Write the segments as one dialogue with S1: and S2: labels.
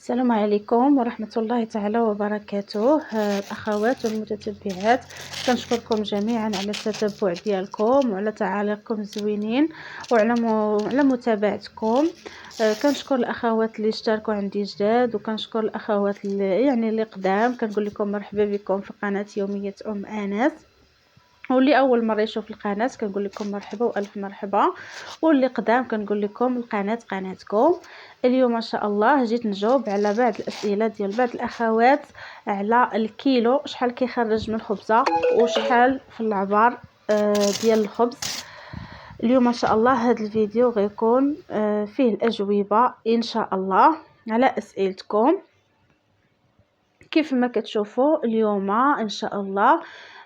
S1: السلام عليكم ورحمة الله تعالى وبركاته. الأخوات والمتتبعات، كنشكركم جميعا على التتبع ديالكم وعلى تعاليقكم الزوينين وعلى متابعتكم. كنشكر الأخوات اللي اشتركوا عندي جداد، وكنشكر الأخوات اللي قدام. كنقول لكم مرحبا بكم في قناة يومية أم آنس، واللي اول مره يشوف القناه كنقول لكم مرحبا والف مرحبا، واللي قدام كنقول لكم القناه قناتكم. اليوم ما شاء الله جيت نجاوب على بعض الاسئله ديال بعض الاخوات على الكيلو شحال كيخرج من الخبزه وشحال في العبار ديال الخبز. اليوم ما شاء الله هذا الفيديو غيكون فيه الاجوبه ان شاء الله على اسئلتكم. كيف ما كتشوفوا اليوم ان شاء الله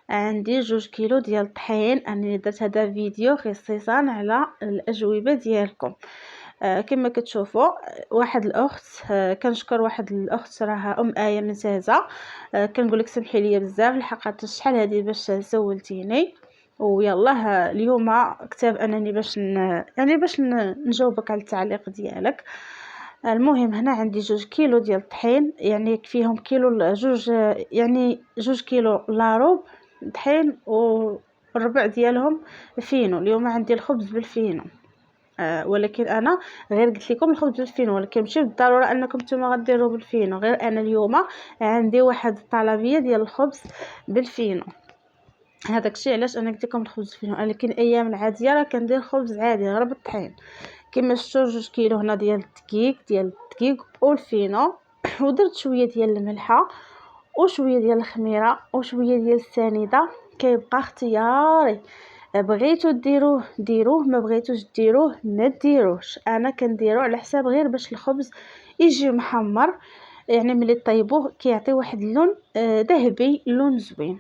S1: عندي 2 كيلو ديال الطحين. انني درت هذا فيديو خصيصا على الاجوبه ديالكم. كما كتشوفوا واحد الاخت، كنشكر واحد الاخت راها ام ايه من سازه. كنقول لك سمحي لي بزاف لحقت شحال هذه باش سولتيني، ويلا اليوم كتاب انني باش نجاوبك على التعليق ديالك. المهم هنا عندي 2 كيلو ديال الطحين، يعني يكفيهم كيلو يعني 2 كيلو لاروب طحين والربع ديالهم فينو. اليوم عندي الخبز بالفينو، ولكن انا غير قلت لكم الخبز بالفينو، ولكن ماشي بالضروره انكم نتوما غديروا بالفينو. غير انا اليوم عندي واحد الطلبيه ديال الخبز بالفينو، هذاك الشيء علاش انا قلت لكم الخبز بالفينو. لكن ايام العاديه راه كندير خبز عادي غير بالطحين. كما شفتوا 2 كيلو هنا ديال الدقيق والفينو، ودرت شويه ديال الملحه وشويه ديال الخميره وشويه ديال السنيده. كيبقى اختياري، بغيتو ديروه ما بغيتوش ديروه ما ديروش. انا كنديرو على حساب غير باش الخبز يجي محمر، يعني ملي طيبوه كيعطي واحد اللون ذهبي، لون زوين.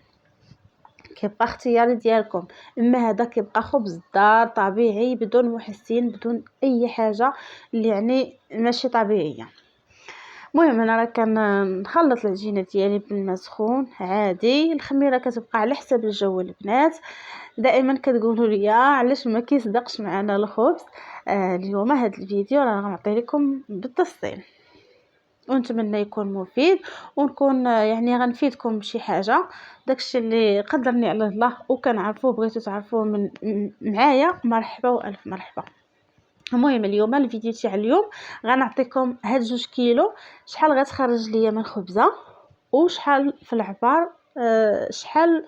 S1: كيبقى اختياري ديالكم، اما هذا كيبقى خبز دار طبيعي بدون محسين بدون اي حاجه اللي يعني ماشي طبيعيه. المهم انا راه كنخلط العجينه ديالي بالماء سخون عادي. الخميره كتبقى على حسب الجو. البنات دائما كتقولوا لي علاش ما كيصدقش معنا الخبز. اليوم هذا الفيديو راه غنعطي لكم بالتفصيل، ونتمنى يكون مفيد ونكون يعني غنفيدكم بشي حاجه. داكشي اللي قدرني على الله وكنعرفوه بغيتو تعرفوه من معايا، مرحبا والف مرحبا. المهم اليوم الفيديو تاع اليوم غنعطيكم هاد 2 كيلو شحال غتخرج ليا من خبزه، وشحال في العبار شحال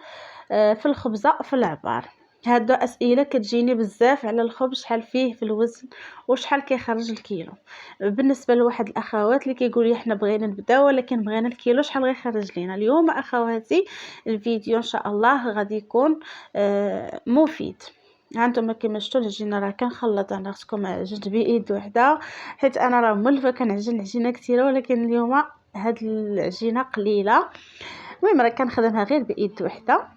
S1: في الخبزه في العبار. هادو اسئله كتجيني بزاف على الخبز، شحال فيه في الوزن وشحال كيخرج الكيلو. بالنسبه لواحد الاخوات اللي كيقول لي حنا بغينا نبداو ولكن بغينا الكيلو شحال غيخرج لينا. اليوم اخواتي الفيديو ان شاء الله غادي يكون مفيد. هانتوما كما شفتوا العجينه راه كنخلط. انا خصكم عجنت بايد وحده حيت انا راه ملفه كنعجن عجينه كثيره، ولكن اليوم هاد العجينه قليله. المهم راه كنخدمها غير بايد وحده.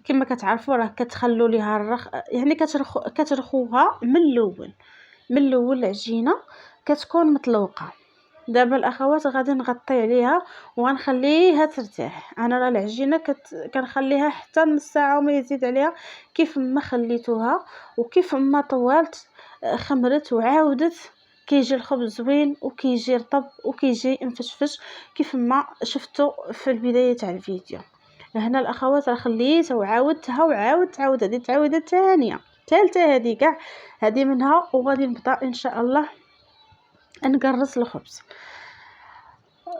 S1: كما كتعرفوا راه كتخلوا ليها يعني كترخوها من الاول العجينه كتكون مطلوقه. دابا الاخوات غادي نغطي عليها وغنخليها ترتاح. انا راه العجينه كنخليها حتى نص ساعه وما يزيد عليها. كيف ما خليتوها وكيف ما طولت خمرت وعاودت كيجي الخبز زوين وكيجي رطب وكيجي مفشفش كيف ما شفتوا في البدايه تاع الفيديو. هنا الاخوات راه خليتها وعاودت هذه تعاوده ثانيه ثالثه، هذه كاع هذه منها. وغادي نبدا ان شاء الله نقرص الخبز.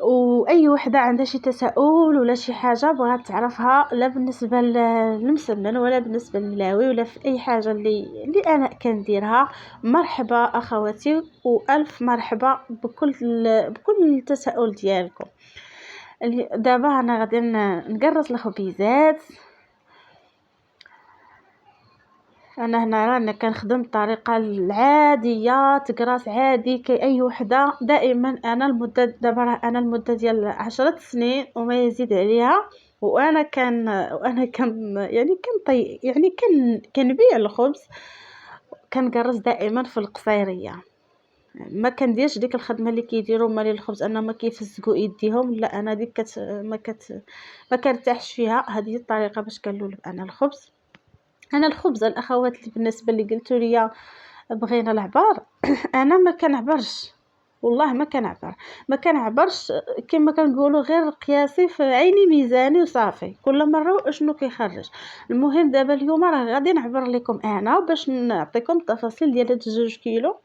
S1: واي وحده عندها شي تساؤل ولا شي حاجه بغات تعرفها، لا بالنسبه للمسمن ولا بالنسبه للملاوي ولا في اي حاجه اللي انا كنديرها، مرحبا اخواتي والف مرحبا بكل تساؤل ديالكم. دابا انا غادي نقرص الخبيزات. انا هنا رانا كنخدم الطريقه العاديه، تقراص عادي كي اي وحده. دائما انا المده دابا انا المده ديال 10 سنين وما يزيد عليها، وانا كان يعني كنبيع الخبز. كنقرص دائما في القصيريه، ما كنديرش ديك الخدمه اللي كيديروا مالي الخبز انهم كيفسقوا ايديهم. لا انا ديك ما كرتاحش فيها. هذه الطريقه باش كنلولب انا الخبز. انا الخبز الاخوات اللي بالنسبه اللي قلتوا لي بغينا العبار انا ما كنعبرش. والله ما كنعبرش كما كنقولوا، غير قياسي في عيني ميزاني وصافي، كل مره اشنو كيخرج. المهم دابا اليوم راه غادي نعبر لكم انا باش نعطيكم التفاصيل ديال هاد 2 كيلو،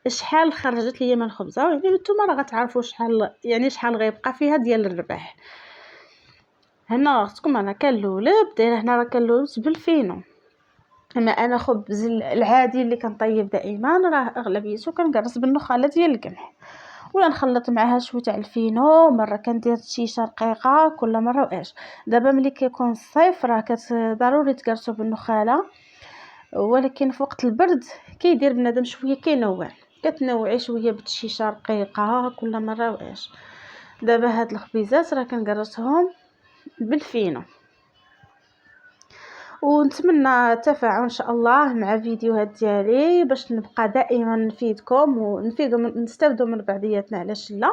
S1: شحال خرجت ليا من الخبزه. يعني نتوما راه غتعرفوا شحال، يعني شحال غيبقى فيها ديال الربح. هنا اختكم انا كنلولب دايره، هنا راه كنلولب بالفينو. اما انا خبز العادي اللي كنطيب دائما راه اغلبيته كنقرص بالنخاله ديال القمح، ولا نخلط معها شويه تاع الفينو، مره كندير شيشه رقيقه كل مره واش. دابا ملي كيكون الصيف راه ضروري تقرصوا بالنخاله، ولكن في وقت البرد كيدير بنادم شويه كينوع، كتنوعي شويه بالشيشه رقيقه كل مره واش. دابا هاد الخبيزات راه كنقرصهم بالفينو، ونتمنى التفاعل ان شاء الله مع فيديوهات ديالي باش نبقى دائما نفيدكم نستافدوا من بعضياتنا. علاش لا؟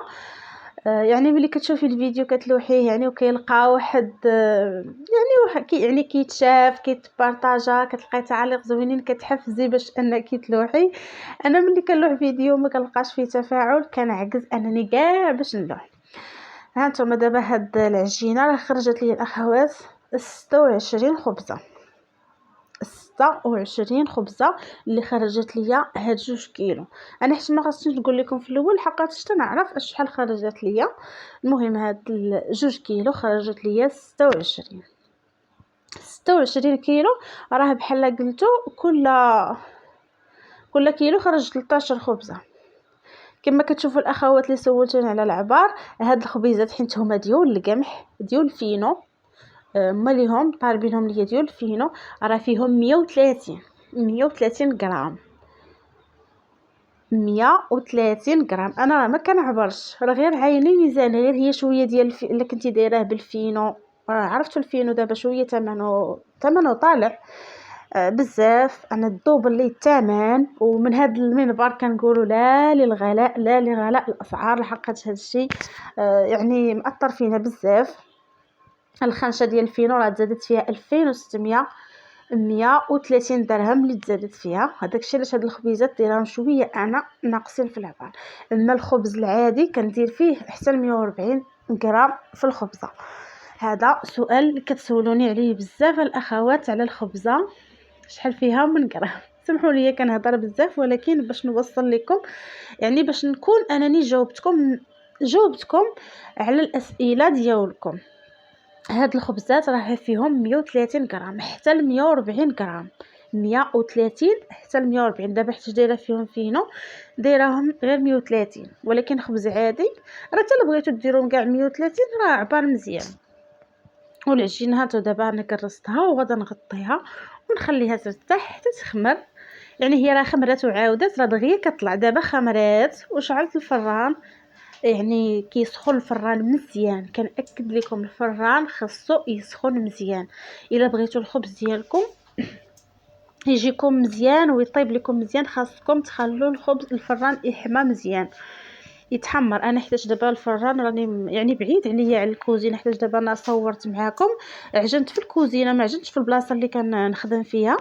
S1: يعني ملي كتشوفي الفيديو كتلوحيه يعني وكيلقى واحد يعني كيتشاف كيتبارطاجا، كتلقاي تعاليق زوينين كتحفزي باش انك تلوحي. انا ملي كنلوح فيديو ما كنلقاش فيه تفاعل كنعجز انني كاع باش نلوح. ها انتم دابا هاد العجينه راه خرجت لي الاخوات 26 خبزه، 26 خبزه اللي خرجت ليا هاد 2 كيلو. انا حيت ما خاصنيش نقول لكم في الاول حقاش حتى نعرف شحال خرجت ليا. المهم هاد 2 كيلو خرجت ليا 26 كيلو. راه بحال قلتو كل كيلو خرج 13 خبزه. كما كتشوفوا الاخوات اللي سولتوني على العبار، هاد الخبيزات حيت هما ديال القمح ديال الفينو، ماليهم طالبينهم ليا ديال الفينو، راه فيهم 130 غرام. 130 غرام. انا راه ما كنعبرش، راه غير عيني ميزان، غير هي شويه ديال الا كنتي دايراه بالفينو. راه عرفتوا الفينو دابا شويه ثمنه طالع بزاف. انا الدوبل لي الثمن، ومن هذا المنبر كنقولوا لا للغلاء، لا لغلاء الاسعار، لحقاش هذا الشيء يعني مأثر فينا بزاف. الخنشه ديال الفينو راه تزادت فيها 2600 130 درهم اللي تزادت فيها. هذاك الشيء علاش هاد الخبيزات دايرهم شويه انا ناقصين في العبار. اما الخبز العادي كندير فيه حتى 140 غرام في الخبزه. هذا سؤال اللي كتسولوني عليه بزاف الاخوات على الخبزه شحال فيها من غرام. سمحوا لي كنهضر بزاف، ولكن باش نوصل لكم، يعني باش نكون انني جاوبتكم على الاسئله ديالكم. هاد الخبزات راه فيهم 130 غرام حتى ل 140 غرام، 130 حتى ل 140. دابا حيت دايره فيهم فينو دايرهم غير 130، ولكن خبز عادي راه حتى لو بغيتو ديروهم كاع 130 راه عبار مزيان. والعجينه هانتو دابا انا كرستها وغادا نغطيها ونخليها ترتاح حتى تخمر. يعني هي راه خمرات وعاودات، راه دغيا كطلع. دابا خمرات وشعلت الفران، يعني كيسخن الفران مزيان. كنأكد لكم الفران خاصو يسخن مزيان. الا بغيتوا الخبز ديالكم يجيكم مزيان ويطيب لكم مزيان خاصكم تخلوا الفران يحمى مزيان يتحمر. انا حيت دابا الفران راني يعني بعيد عليا على الكوزينه، حيت دابا انا صورت معاكم عجنت في الكوزينه، ما عجنتش في البلاصه اللي كنخدم فيها،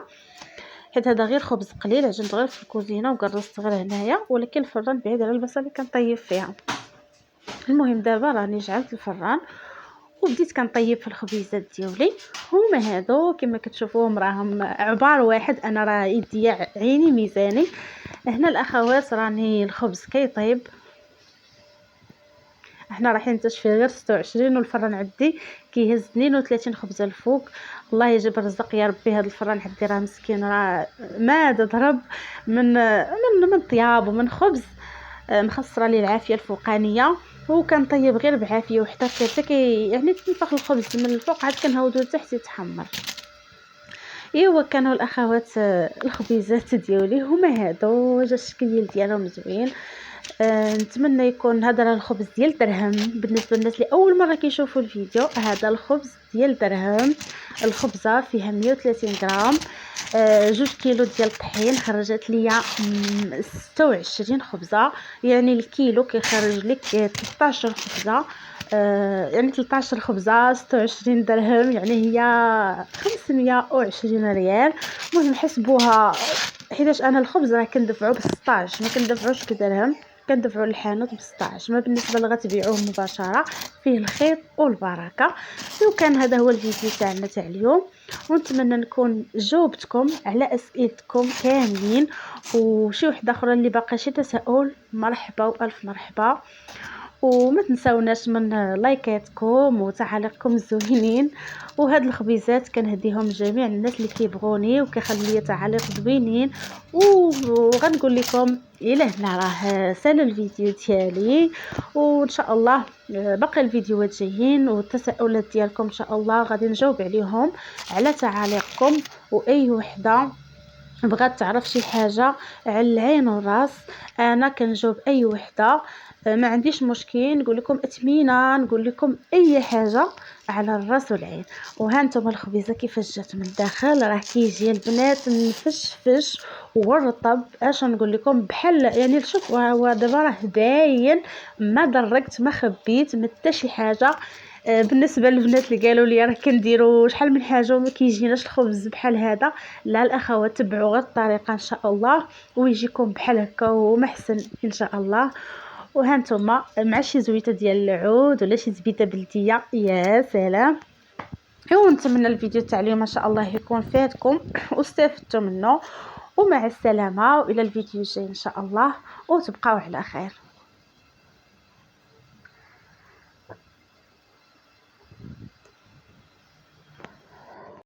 S1: حيت هذا غير خبز قليل عجنت غير في الكوزينه وقرصت غير هنايا، ولكن الفران بعيد على البلاصه اللي كنطيب فيها. المهم دابا راني شعلت الفران وبديت كنطيب في الخبيزات ديالي. هما هادو كما كتشوفوهم راهم عبار واحد، انا راه يدي عيني ميزاني. هنا الاخوات راني الخبز كيطيب، احنا رايحين نتشفي غير 26 والفران عندي كيهز 32 خبزه الفوق. الله يجيب الرزق يا ربي. هذا الفران عندي راه مسكين، راه ما ضرب من طياب ومن خبز، مخسره لي العافيه الفوقانيه، وكنطيب غير بعافيه وحده حتى يعني تنفخ الخبز من الفوق عاد كنهودو لتحت يتحمر. ايوا كانوا الاخوات الخبيزات ديالي هما هادو، جا الشكل ديالهم زوين. نتمنى يكون هذا الخبز ديال درهم بالنسبه للناس اللي اول مره كيشوفوا الفيديو. هذا الخبز ديال درهم، الخبزه فيها 130 غرام، 2 كيلو ديال الطحين خرجت ليا 26 خبزه. يعني الكيلو كيخرج لك 13 خبزه، يعني 13 خبزه 26 درهم، يعني هي 520 ريال. المهم حسبوها، حيتاش انا الخبز راه كندفعو ب 16 ما كندفعوش بدرهم. كندفعوا للحانوت ب16. ما بالنسبه اللي غتبيعوه مباشره فيه الخير والبركه. وكان هذا هو الفيديو تاعنا تاع اليوم، ونتمنى نكون جاوبتكم على اسئلتكم كاملين. وشي وحده اخرى اللي باقا شي تساؤل، مرحبا والف مرحبا. وما تنساوناش من لايكاتكم وتعاليقكم الزوينين. وهاد الخبيزات كنهديهم جميع الناس اللي كيبغوني وكيخلوا لي تعاليق زوينين. وغنقول لكم الى هنا راه سال الفيديو ديالي، وان شاء الله باقي الفيديوهات جايين، والتساؤلات ديالكم ان شاء الله غادي نجاوب عليهم على تعاليقكم. واي وحده بغات تعرف شي حاجه على العين والراس انا كنجاوب اي وحده. ما عنديش مشكل نقول لكم اثمنه، نقول لكم اي حاجه على الراس والعين. وها انتم الخبيزه كيفاش جات من الداخل، راه كيجي البنات مفشفش ورطب. اش نقول لكم بحال يعني شوف هو دابا راه باين، ما دركت ما خبيت ما حتى شي حاجه. بالنسبه للبنات اللي قالوا لي راه كنديروا شحال من حاجه وما كيجيناش الخبز بحال هذا، لا الاخوات تبعوا غير الطريقه ان شاء الله ويجيكم بحال هكا ومحسن ان شاء الله. وها نتوما مع شي زويته ديال العود ولا شي زبيده بلديه يا سلام. ونتمنى الفيديو تاع اليوم ما شاء الله يكون فاتكم واستفدتوا منه. ومع السلامه والى الفيديو الجاي ان شاء الله، وتبقاو على خير.